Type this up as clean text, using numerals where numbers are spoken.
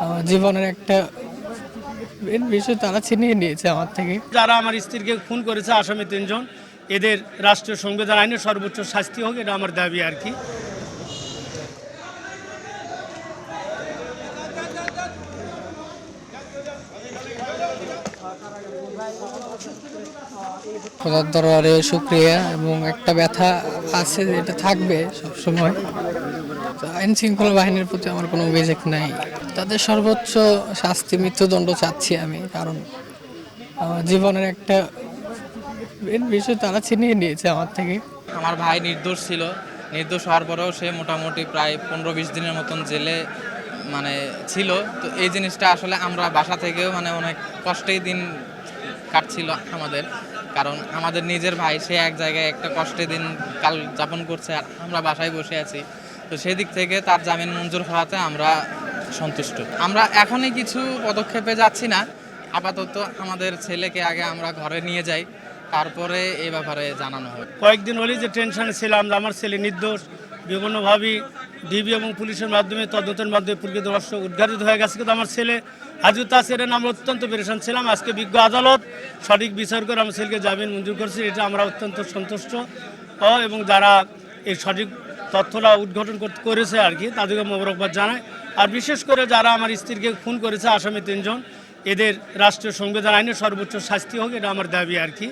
আমার জীবনের একটা বিষয় তারা ছিনিয়ে নিয়েছে আমার থেকে। যারা আমার স্ত্রীকে খুন করেছে আসামি 3 জন, এদের রাষ্ট্রীয় সংবিধান আইনে সর্বোচ্চ শাস্তি হোক, এটা আমার দাবি আর কি। খোদার দরবারে শুকরিয়া, এবং একটা ব্যথা আছে যেটা থাকবে সবসময়। আইন শৃঙ্খলা বাহিনীর প্রতি আমার কোনো অভিযোগ নাই। তাদের সর্বোচ্চ শাস্তি মৃত্যুদণ্ড চাচ্ছি আমি, কারণ আমার জীবনের একটা বিষয় তারা ছিনিয়ে নিয়েছে আমার থেকে। আমার ভাই নির্দোষ ছিল, নির্দোষ হওয়ার পরেও সে মোটামুটি প্রায় 15-20 দিনের মতন জেলে ছিল। তো এই জিনিসটা আসলে আমরা বাসা থেকেও অনেক কষ্টেই দিন কাটছিল আমাদের, কারণ আমাদের নিজের ভাই সে এক জায়গায় একটা কষ্টে দিন কাল যাপন করছে আর আমরা বাসায় বসে আছি। তো সেদিক থেকে তার জামিন মঞ্জুর হওয়াতে আমরা সন্তুষ্ট। আমরা এখনই কিছু পদক্ষেপে যাচ্ছি না, আপাতত আমাদের ছেলেকে আগে আমরা ঘরে নিয়ে যাই, তারপরে এই ব্যাপারে জানানো হবে। কয়েকদিন হলেই যে টেনশনে ছিলাম যে আমার ছেলে নির্দোষ, বিভিন্নভাবেই ডিবি এবং পুলিশের মাধ্যমে তদন্তের মাধ্যমে প্রকৃত রহস্য উদ্ঘাটিত হয়ে গেছে, কিন্তু আমার ছেলে হাজু তাসিরের নামে অত্যন্ত পেরেশান ছিলাম। আজকে বিজ্ঞ আদালত সঠিক বিচার করে আমার ছেলেকে জামিন মঞ্জুর করছে, এটা আমরা অত্যন্ত সন্তুষ্ট। এবং যারা এই সঠিক তথ্যটা উদ্ঘাটন করেছে আর কি, তাদেরকে মোবারকবাদ জানায়। আর বিশেষ করে যারা আমার স্ত্রীকে খুন করেছে আসামি 3 জন, এদের রাষ্ট্রীয় সংবিধান আইনে সর্বোচ্চ শাস্তি হোক, এটা আমার দাবি আর কি।